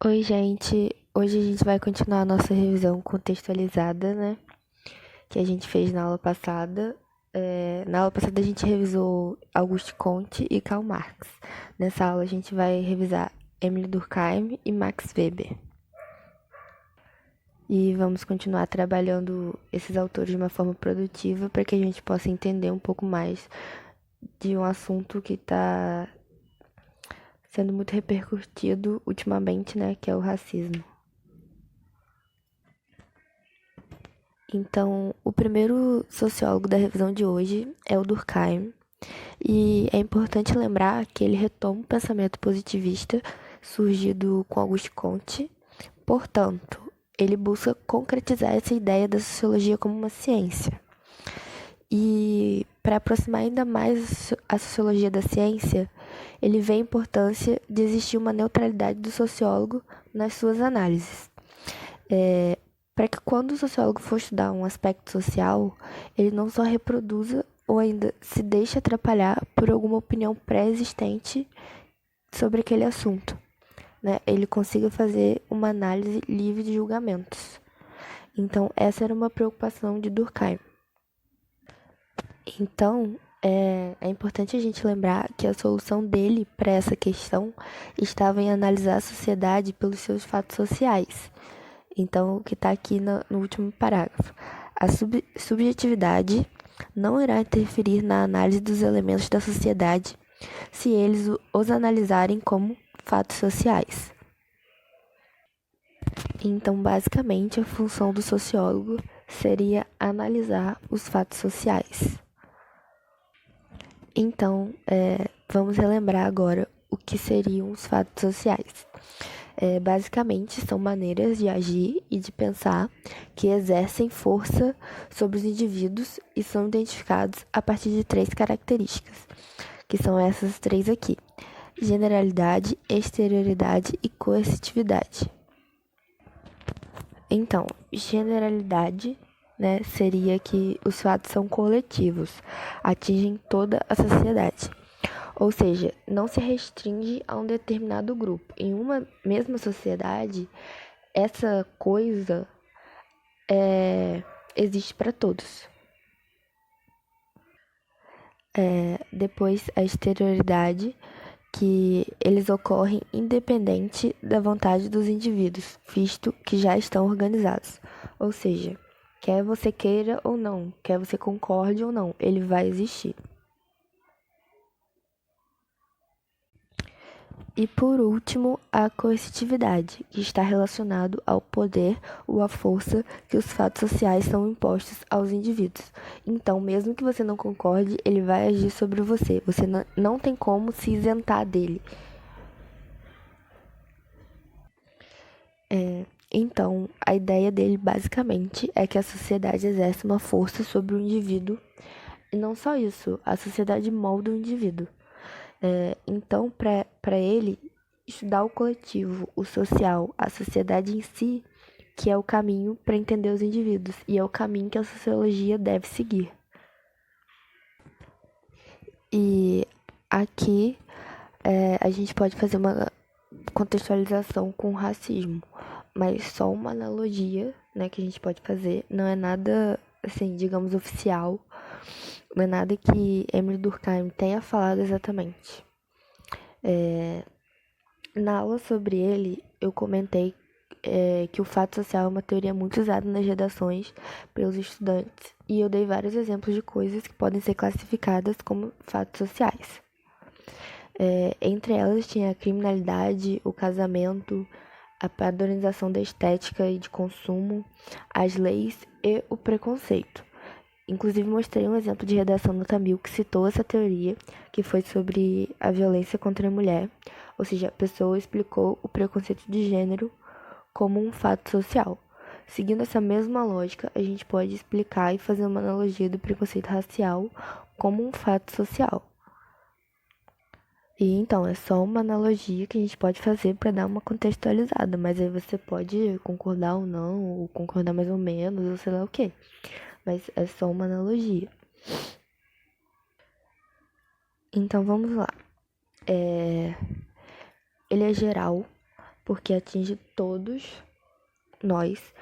Oi, gente. Hoje a gente vai continuar a nossa revisão contextualizada, né? Que a gente fez na aula passada. Na aula passada a gente revisou Auguste Comte e Karl Marx. Nessa aula a gente vai revisar Emile Durkheim e Max Weber. E vamos continuar trabalhando esses autores de uma forma produtiva para que a gente possa entender um pouco mais de um assunto que está sendo muito repercutido ultimamente, né? Que é o racismo. Então, o primeiro sociólogo da revisão de hoje é o Durkheim, e é importante lembrar que ele retoma o pensamento positivista surgido com Auguste Comte. Portanto, ele busca concretizar essa ideia da sociologia como uma ciência. E para aproximar ainda mais a sociologia da ciência, ele vê a importância de existir uma neutralidade do sociólogo nas suas análises. Para que quando o sociólogo for estudar um aspecto social, ele não só reproduza ou ainda se deixe atrapalhar por alguma opinião pré-existente sobre aquele assunto, né? Ele consiga fazer uma análise livre de julgamentos. Então, essa era uma preocupação de Durkheim. Então, é importante a gente lembrar que a solução dele para essa questão estava em analisar a sociedade pelos seus fatos sociais. Então, o que está aqui no último parágrafo. A subjetividade não irá interferir na análise dos elementos da sociedade se eles os analisarem como fatos sociais. Então, basicamente, a função do sociólogo seria analisar os fatos sociais. Então, vamos relembrar agora o que seriam os fatos sociais. Basicamente, são maneiras de agir e de pensar que exercem força sobre os indivíduos e são identificados a partir de três características, que são essas três aqui: generalidade, exterioridade e coercitividade. Então, generalidade, né, seria que os fatos são coletivos, atingem toda a sociedade. Ou seja, não se restringe a um determinado grupo. Em uma mesma sociedade, essa coisa existe para todos. Depois, a exterioridade, que eles ocorrem independente da vontade dos indivíduos, visto que já estão organizados. Ou seja, quer você queira ou não, quer você concorde ou não, ele vai existir. E por último, a coercitividade, que está relacionado ao poder ou à força que os fatos sociais são impostos aos indivíduos. Então, mesmo que você não concorde, ele vai agir sobre você. Você não tem como se isentar dele. Então, a ideia dele basicamente é que a sociedade exerce uma força sobre o indivíduo. E não só isso, a sociedade molda o indivíduo. Então, para ele, estudar o coletivo, o social, a sociedade em si, que é o caminho para entender os indivíduos, e é o caminho que a sociologia deve seguir. E aqui a gente pode fazer uma contextualização com o racismo, mas só uma analogia, né, que a gente pode fazer, não é nada, assim, digamos, oficial, não é nada que Emile Durkheim tenha falado exatamente. Na aula sobre ele, eu comentei que o fato social é uma teoria muito usada nas redações pelos estudantes, e eu dei vários exemplos de coisas que podem ser classificadas como fatos sociais. Entre elas tinha a criminalidade, o casamento, a padronização da estética e de consumo, as leis e o preconceito. Inclusive, mostrei um exemplo de redação no Tamil que citou essa teoria, que foi sobre a violência contra a mulher, ou seja, a pessoa explicou o preconceito de gênero como um fato social. Seguindo essa mesma lógica, a gente pode explicar e fazer uma analogia do preconceito racial como um fato social. E então, é só uma analogia que a gente pode fazer para dar uma contextualizada, mas aí você pode concordar ou não, ou concordar mais ou menos, ou sei lá o quê. Mas é só uma analogia. Então vamos lá. Ele é geral, porque atinge todos nós,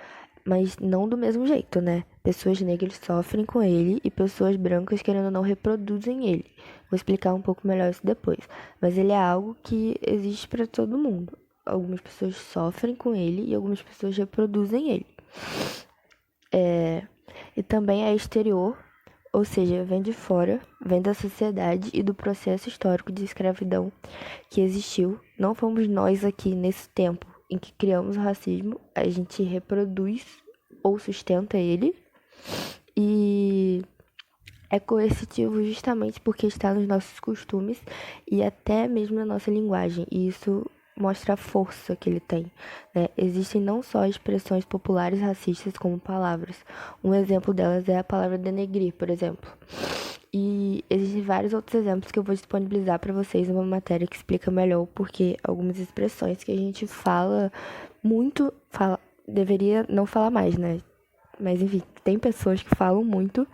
mas não do mesmo jeito, né? Pessoas negras sofrem com ele e pessoas brancas, querendo ou não, reproduzem ele. Vou explicar um pouco melhor isso depois. Mas ele é algo que existe para todo mundo. Algumas pessoas sofrem com ele e algumas pessoas reproduzem ele. E também é exterior, ou seja, vem de fora, vem da sociedade e do processo histórico de escravidão que existiu. Não fomos nós aqui nesse tempo em que criamos o racismo, a gente reproduz ou sustenta ele e é coercitivo justamente porque está nos nossos costumes e até mesmo na nossa linguagem, e isso mostra a força que ele tem, né? Existem não só expressões populares racistas como palavras. Um exemplo delas é a palavra denegrir, por exemplo. E existem vários outros exemplos que eu vou disponibilizar para vocês numa matéria que explica melhor porque algumas expressões que a gente fala muito, deveria não falar mais, né? Mas enfim, tem pessoas que falam muito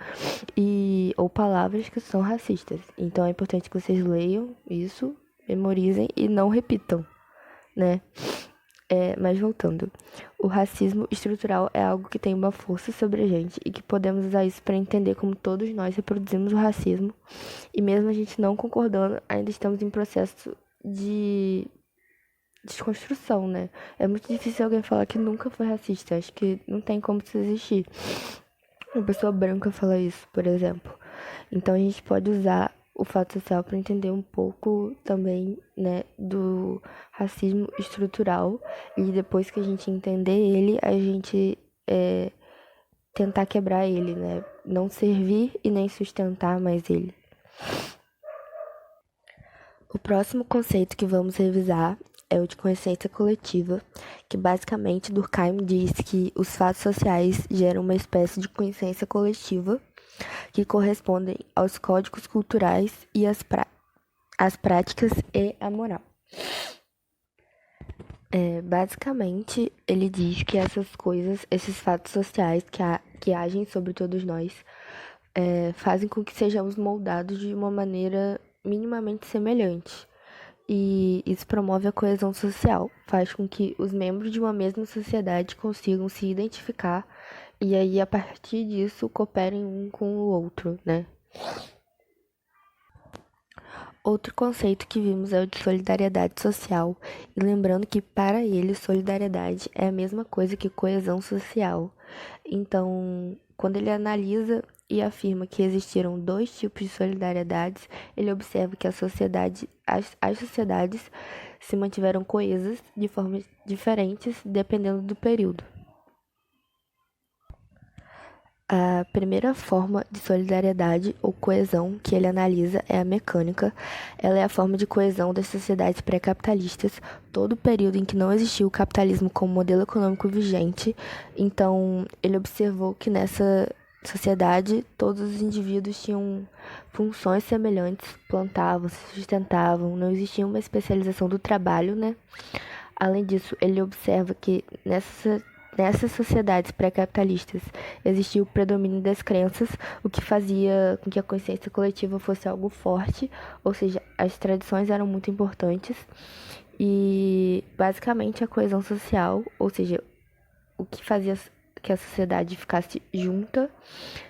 ou palavras que são racistas. Então é importante que vocês leiam isso, memorizem e não repitam, né? Mas voltando, o racismo estrutural é algo que tem uma força sobre a gente e que podemos usar isso para entender como todos nós reproduzimos o racismo e mesmo a gente não concordando, ainda estamos em processo de desconstrução, né? É muito difícil alguém falar que nunca foi racista. Acho que não tem como isso existir. Uma pessoa branca fala isso, por exemplo. Então a gente pode usar o fato social para entender um pouco também, né, do racismo estrutural e depois que a gente entender ele, a gente tentar quebrar ele, né? Não servir e nem sustentar mais ele. O próximo conceito que vamos revisar é o de consciência coletiva, que basicamente Durkheim diz que os fatos sociais geram uma espécie de consciência coletiva que correspondem aos códigos culturais e às práticas e à moral. Basicamente, ele diz que essas coisas, esses fatos sociais que agem sobre todos nós, fazem com que sejamos moldados de uma maneira minimamente semelhante. E isso promove a coesão social, faz com que os membros de uma mesma sociedade consigam se identificar e aí, a partir disso, cooperem um com o outro, né? Outro conceito que vimos é o de solidariedade social, e lembrando que para ele solidariedade é a mesma coisa que coesão social. Então, quando ele analisa e afirma que existiram dois tipos de solidariedades, ele observa que as sociedades se mantiveram coesas de formas diferentes dependendo do período. A primeira forma de solidariedade ou coesão que ele analisa é a mecânica. Ela é a forma de coesão das sociedades pré-capitalistas, todo o período em que não existiu o capitalismo como modelo econômico vigente. Então, ele observou que nessa sociedade todos os indivíduos tinham funções semelhantes, plantavam, se sustentavam, não existia uma especialização do trabalho, né? Além disso, ele observa que nessas sociedades pré-capitalistas existia o predomínio das crenças, o que fazia com que a consciência coletiva fosse algo forte, ou seja, as tradições eram muito importantes e basicamente a coesão social, ou seja, o que fazia que a sociedade ficasse junta,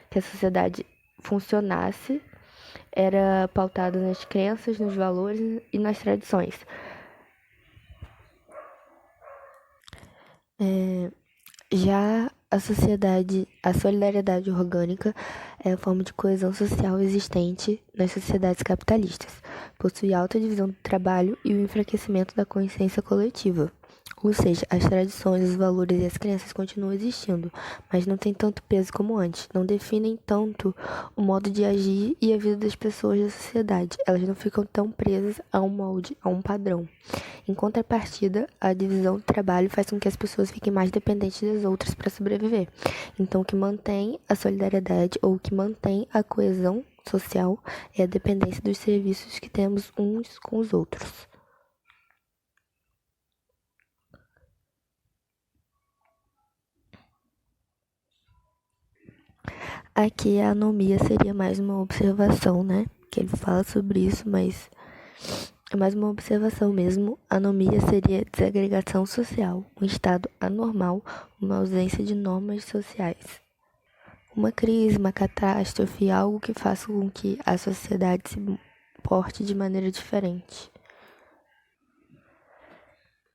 que a sociedade funcionasse, era pautado nas crenças, nos valores e nas tradições. Já a solidariedade orgânica é a forma de coesão social existente nas sociedades capitalistas. Possui alta divisão do trabalho e o enfraquecimento da consciência coletiva. Ou seja, as tradições, os valores e as crenças continuam existindo, mas não têm tanto peso como antes. Não definem tanto o modo de agir e a vida das pessoas da sociedade. Elas não ficam tão presas a um molde, a um padrão. Em contrapartida, a divisão do trabalho faz com que as pessoas fiquem mais dependentes das outras para sobreviver. Então, o que mantém a solidariedade ou o que mantém a coesão social é a dependência dos serviços que temos uns com os outros. Aqui a anomia seria mais uma observação, né? Que ele fala sobre isso, mas É mais uma observação mesmo. Anomia seria desagregação social, um estado anormal, uma ausência de normas sociais. Uma crise, uma catástrofe, algo que faça com que a sociedade se porte de maneira diferente.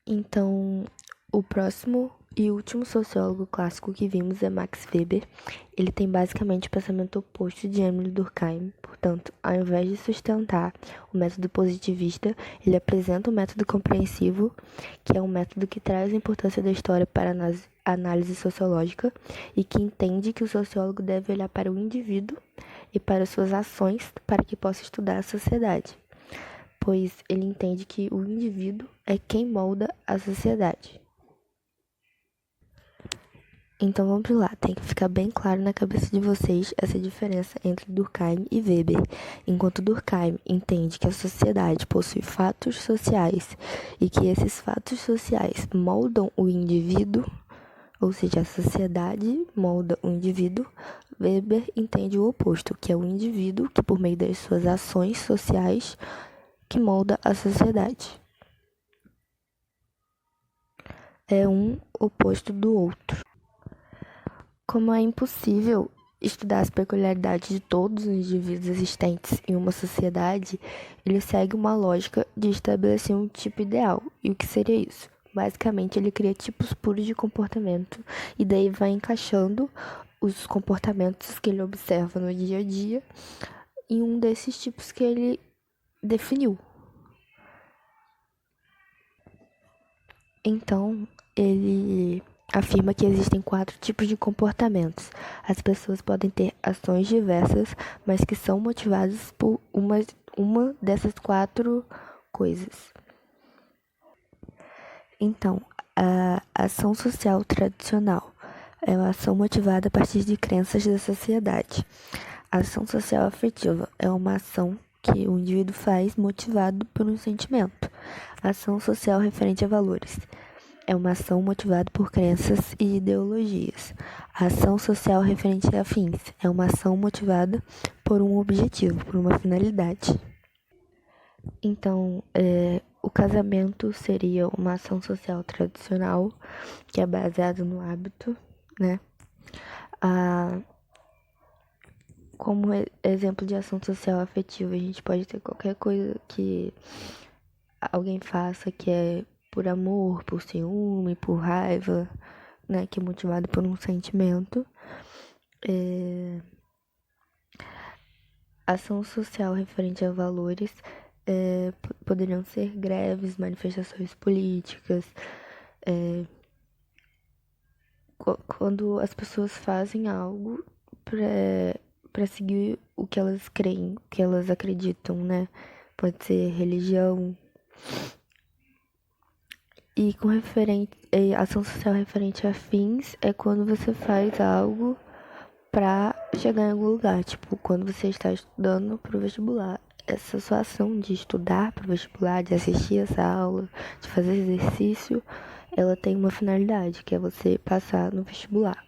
Então, o próximo e último sociólogo clássico que vimos é Max Weber. Ele tem basicamente o pensamento oposto de Emile Durkheim. Portanto, ao invés de sustentar o método positivista, ele apresenta o método compreensivo, que é um método que traz a importância da história para a análise sociológica e que entende que o sociólogo deve olhar para o indivíduo e para suas ações para que possa estudar a sociedade, pois ele entende que o indivíduo é quem molda a sociedade. Então vamos lá, tem que ficar bem claro na cabeça de vocês essa diferença entre Durkheim e Weber. Enquanto Durkheim entende que a sociedade possui fatos sociais e que esses fatos sociais moldam o indivíduo, ou seja, a sociedade molda o indivíduo, Weber entende o oposto, que é o indivíduo que, por meio das suas ações sociais, que molda a sociedade. É um oposto do outro. Como é impossível estudar as peculiaridades de todos os indivíduos existentes em uma sociedade, ele segue uma lógica de estabelecer um tipo ideal. E o que seria isso? Basicamente, ele cria tipos puros de comportamento e daí vai encaixando os comportamentos que ele observa no dia a dia em um desses tipos que ele definiu. Então, ele afirma que existem 4 tipos de comportamentos. As pessoas podem ter ações diversas, mas que são motivadas por uma dessas 4 coisas. Então, a ação social tradicional é uma ação motivada a partir de crenças da sociedade. A ação social afetiva é uma ação que o indivíduo faz motivado por um sentimento. A ação social referente a valores é uma ação motivada por crenças e ideologias. A ação social referente a fins é uma ação motivada por um objetivo, por uma finalidade. Então, o casamento seria uma ação social tradicional, que é baseada no hábito, né? Como exemplo de ação social afetiva, a gente pode ter qualquer coisa que alguém faça que é por amor, por ciúme, por raiva, né, que é motivado por um sentimento. Ação social referente a valores poderiam ser greves, manifestações políticas, quando as pessoas fazem algo para seguir o que elas creem, o que elas acreditam, né? Pode ser religião. E com ação social referente a fins é quando você faz algo para chegar em algum lugar. Tipo, quando você está estudando para o vestibular. Essa sua ação de estudar para o vestibular, de assistir essa aula, de fazer exercício, ela tem uma finalidade, que é você passar no vestibular.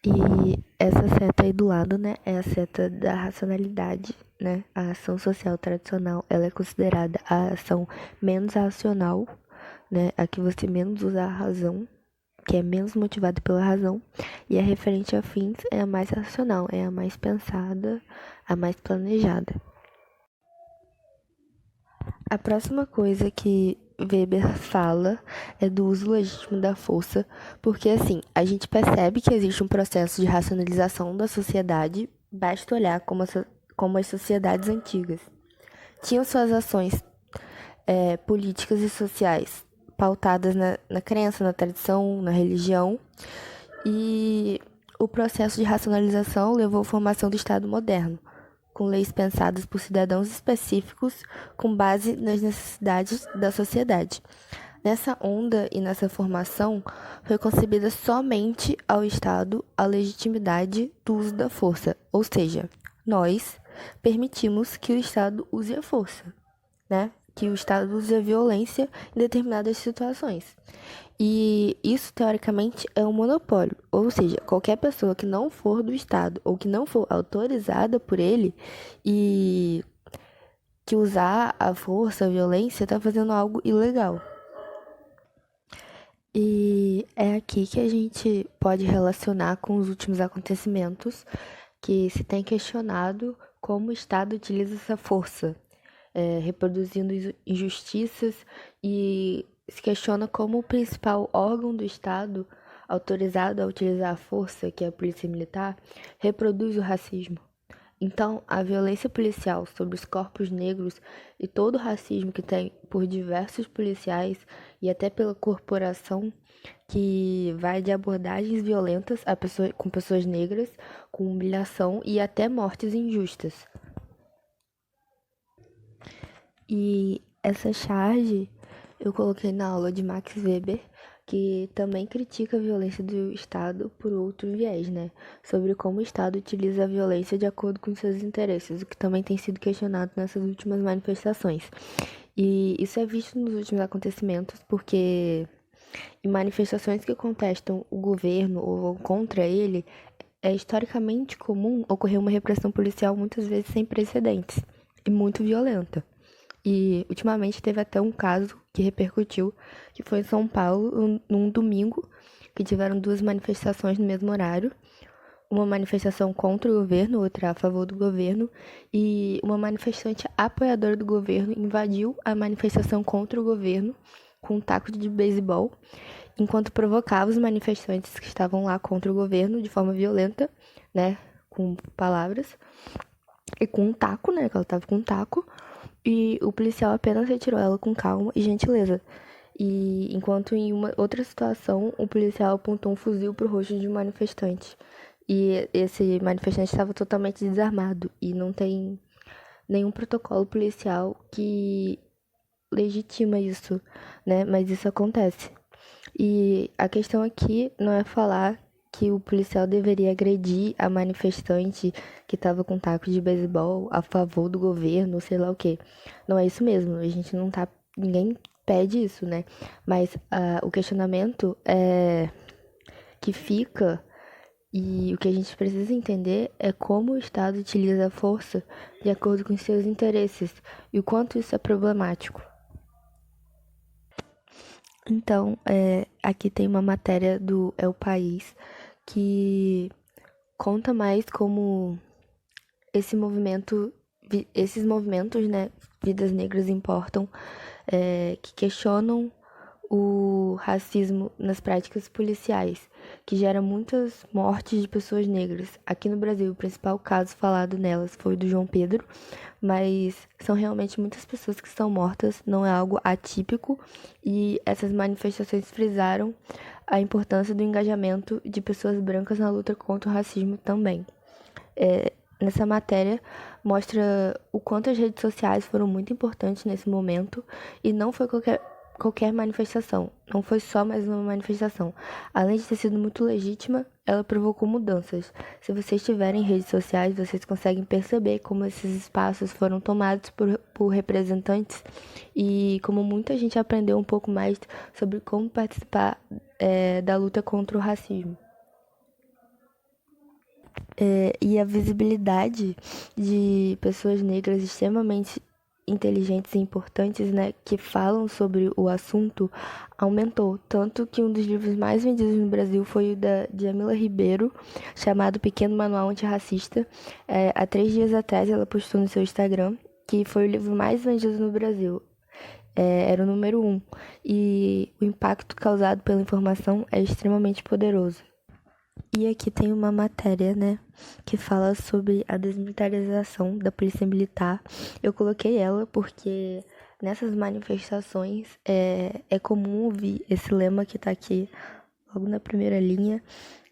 E essa seta aí do lado, né, é a seta da racionalidade, né? A ação social tradicional, ela é considerada a ação menos racional, né? A que você menos usa a razão, que é menos motivada pela razão. E a referente a fins é a mais racional, é a mais pensada, a mais planejada. A próxima coisa que Weber fala é do uso legítimo da força, porque assim, a gente percebe que existe um processo de racionalização da sociedade, basta olhar como as sociedades antigas tinham suas ações políticas e sociais pautadas na crença, na tradição, na religião, e o processo de racionalização levou à formação do Estado moderno, com leis pensadas por cidadãos específicos com base nas necessidades da sociedade. Nessa onda e nessa formação, foi concebida somente ao Estado a legitimidade do uso da força, ou seja, nós permitimos que o Estado use a força, né? Que o Estado use a violência em determinadas situações. E isso, teoricamente, é um monopólio. Ou seja, qualquer pessoa que não for do Estado ou que não for autorizada por ele e que usar a força, a violência, tá fazendo algo ilegal. E é aqui que a gente pode relacionar com os últimos acontecimentos, que se tem questionado como o Estado utiliza essa força, reproduzindo injustiças, e se questiona como o principal órgão do Estado autorizado a utilizar a força, que é a Polícia Militar, reproduz o racismo. Então, a violência policial sobre os corpos negros e todo o racismo que tem por diversos policiais e até pela corporação, que vai de abordagens violentas com pessoas negras, com humilhação e até mortes injustas. E essa charge eu coloquei na aula de Max Weber, que também critica a violência do Estado por outro viés, né? Sobre como o Estado utiliza a violência de acordo com seus interesses, o que também tem sido questionado nessas últimas manifestações. E isso é visto nos últimos acontecimentos, porque em manifestações que contestam o governo ou contra ele, é historicamente comum ocorrer uma repressão policial muitas vezes sem precedentes e muito violenta. E ultimamente teve até um caso que repercutiu, que foi em São Paulo, num domingo, que tiveram duas manifestações no mesmo horário. Uma manifestação contra o governo, outra a favor do governo, e uma manifestante apoiadora do governo invadiu a manifestação contra o governo com um taco de beisebol, enquanto provocava os manifestantes que estavam lá contra o governo de forma violenta, né, com palavras, e com um taco, né, que ela tava com um taco, e o policial apenas retirou ela com calma e gentileza. E enquanto em uma outra situação, o policial apontou um fuzil pro rosto de um manifestante. E esse manifestante estava totalmente desarmado e não tem nenhum protocolo policial que legitima isso, né? Mas isso acontece. E a questão aqui não é falar que o policial deveria agredir a manifestante que estava com taco de beisebol a favor do governo, sei lá o quê. Não é isso mesmo, a gente não tá. Ninguém pede isso, né? Mas o questionamento é que fica, e o que a gente precisa entender é como o Estado utiliza a força de acordo com seus interesses e o quanto isso é problemático. Então, aqui tem uma matéria do El País que conta mais como esses movimentos, né, Vidas Negras Importam, que questionam o racismo nas práticas policiais, que gera muitas mortes de pessoas negras. Aqui no Brasil, o principal caso falado nelas foi o do João Pedro, mas são realmente muitas pessoas que são mortas, não é algo atípico, e essas manifestações frisaram a importância do engajamento de pessoas brancas na luta contra o racismo também. Nessa matéria mostra o quanto as redes sociais foram muito importantes nesse momento, e não foi qualquer manifestação, não foi só mais uma manifestação. Além de ter sido muito legítima, ela provocou mudanças. Se vocês tiverem redes sociais, vocês conseguem perceber como esses espaços foram tomados por representantes, e como muita gente aprendeu um pouco mais sobre como participar da luta contra o racismo. E a visibilidade de pessoas negras extremamente inteligentes e importantes, né, que falam sobre o assunto, aumentou. Tanto que um dos livros mais vendidos no Brasil foi o da Djamila Ribeiro, chamado Pequeno Manual Antirracista. Há 3 dias atrás ela postou no seu Instagram que foi o livro mais vendido no Brasil. Era o número 1. E o impacto causado pela informação é extremamente poderoso. E aqui tem uma matéria, né, que fala sobre a desmilitarização da polícia militar. Eu coloquei ela porque nessas manifestações é comum ouvir esse lema que tá aqui logo na primeira linha,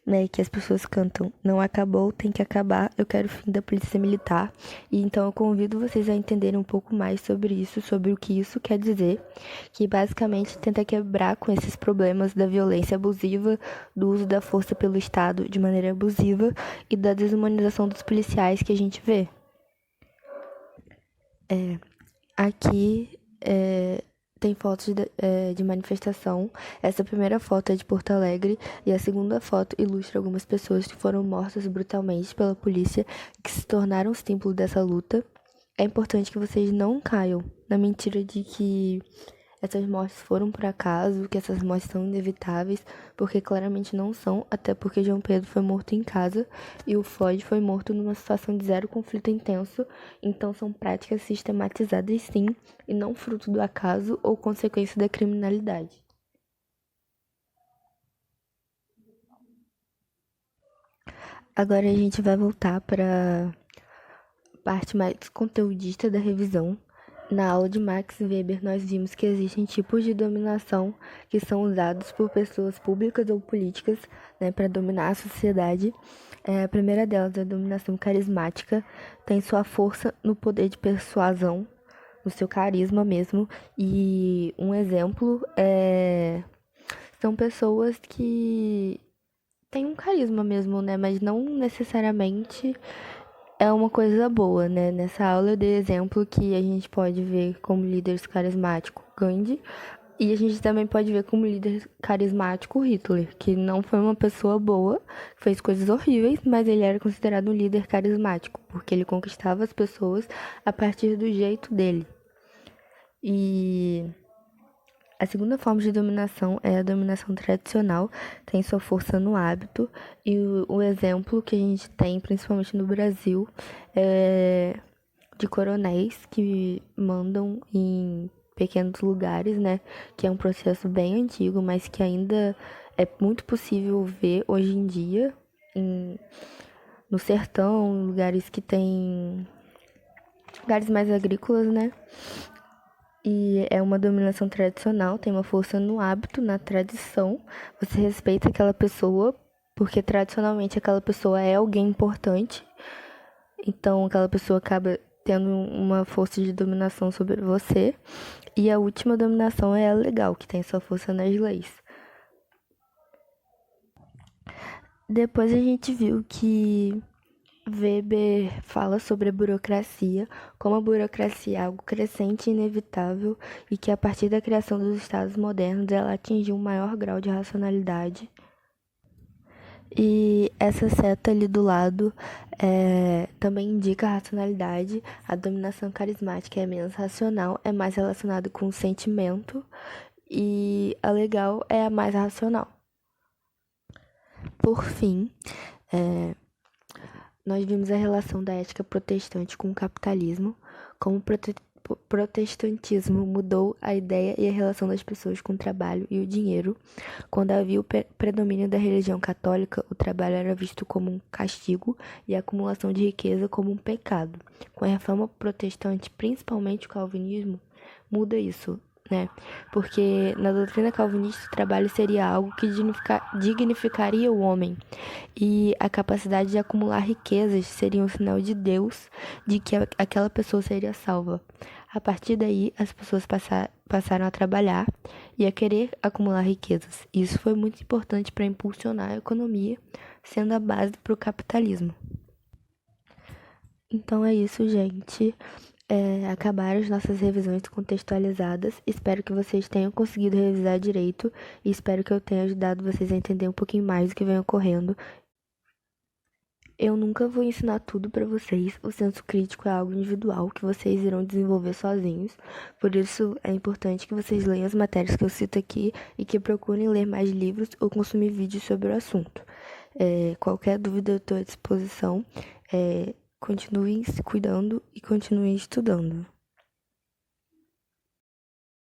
né, que as pessoas cantam: não acabou, tem que acabar, eu quero o fim da polícia militar. E então eu convido vocês a entenderem um pouco mais sobre isso, sobre o que isso quer dizer, que basicamente tenta quebrar com esses problemas da violência abusiva, do uso da força pelo Estado de maneira abusiva e da desumanização dos policiais que a gente vê. Aqui tem fotos de manifestação. Essa primeira foto é de Porto Alegre e a segunda foto ilustra algumas pessoas que foram mortas brutalmente pela polícia, que se tornaram símbolo dessa luta. é importante que vocês não caiam na mentira de que essas mortes foram por acaso, que essas mortes são inevitáveis, porque claramente não são, até porque João Pedro foi morto em casa e o Floyd foi morto numa situação de zero conflito intenso, então são práticas sistematizadas sim, e não fruto do acaso ou consequência da criminalidade. Agora a gente vai voltar para a parte mais conteudista da revisão. Na aula de Max Weber, nós vimos que existem tipos de dominação que são usados por pessoas públicas ou políticas, né, para dominar a sociedade. A primeira delas é a dominação carismática, tem sua força no poder de persuasão, no seu carisma mesmo. E um exemplo são pessoas que têm um carisma mesmo, né, mas não necessariamente é uma coisa boa, né? Nessa aula eu dei exemplo que a gente pode ver como líder carismático Gandhi e a gente também pode ver como líder carismático Hitler, que não foi uma pessoa boa, fez coisas horríveis, mas ele era considerado um líder carismático, porque ele conquistava as pessoas a partir do jeito dele. E a segunda forma de dominação é a dominação tradicional, tem sua força no hábito, e o exemplo que a gente tem, principalmente no Brasil, é de coronéis que mandam em pequenos lugares, né? Que é um processo bem antigo, mas que ainda é muito possível ver hoje em dia no sertão, lugares que tem lugares mais agrícolas, né? E é uma dominação tradicional, tem uma força no hábito, na tradição. Você respeita aquela pessoa, porque tradicionalmente aquela pessoa é alguém importante. Então aquela pessoa acaba tendo uma força de dominação sobre você. E a última dominação é a legal, que tem sua força nas leis. Depois a gente viu que Weber fala sobre a burocracia, como a burocracia é algo crescente e inevitável e que a partir da criação dos estados modernos ela atingiu um maior grau de racionalidade. E essa seta ali do lado também indica a racionalidade. A dominação carismática é menos racional, é mais relacionada com o sentimento. E a legal é a mais racional. Por fim, nós vimos a relação da ética protestante com o capitalismo, como o protestantismo mudou a ideia e a relação das pessoas com o trabalho e o dinheiro. Quando havia o predomínio da religião católica, o trabalho era visto como um castigo e a acumulação de riqueza como um pecado. Com a reforma protestante, principalmente o calvinismo, muda isso, né? Porque na doutrina calvinista o trabalho seria algo que dignificaria o homem e a capacidade de acumular riquezas seria um sinal de Deus de que aquela pessoa seria salva. A partir daí, as pessoas passaram a trabalhar e a querer acumular riquezas. Isso foi muito importante para impulsionar a economia, sendo a base para o capitalismo. Então é isso, gente. Acabaram as nossas revisões contextualizadas. Espero que vocês tenham conseguido revisar direito e espero que eu tenha ajudado vocês a entender um pouquinho mais do que vem ocorrendo. Eu nunca vou ensinar tudo para vocês. O senso crítico é algo individual que vocês irão desenvolver sozinhos. Por isso, é importante que vocês leiam as matérias que eu cito aqui e que procurem ler mais livros ou consumir vídeos sobre o assunto. Qualquer dúvida eu estou à disposição. Continuem se cuidando e continuem estudando.